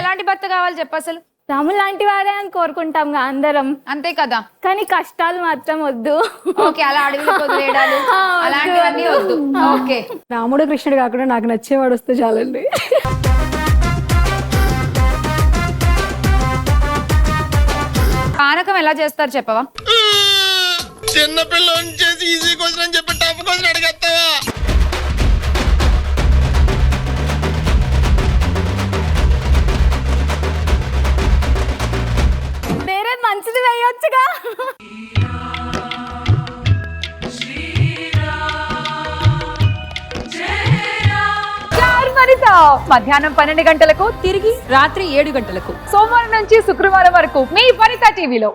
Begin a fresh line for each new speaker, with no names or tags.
ఎలాంటి భర్త కావాలి చెప్పు అసలు?
రాములు లాంటి వాడే అని కోరుకుంటాం అందరం,
అంతే కదా.
కానీ కష్టాలు మాత్రం వద్దు.
ఓకే, అలా అడవిలో వదిలేయడాలు అలాంటివన్నీ వద్దు. ఓకే,
రాముడు కృష్ణుడు కాకుండా నాకు నచ్చేవాడు వస్తే చాలండి.
పానకం ఎలా చేస్తారు చెప్పవా?
చిన్నపిల్ల చేసి ఈజీ క్వశ్చన్ అని చెప్పి టఫ్ క్వశ్చన్ అడిగేస్తావా?
వేరే మంచిది వేయొచ్చుగా.
మధ్యాహ్నం 12 గంటలకు, తిరిగి రాత్రి 7 గంటలకు, సోమవారం నుంచి శుక్రవారం వరకు మీ వనితా టీవీలో.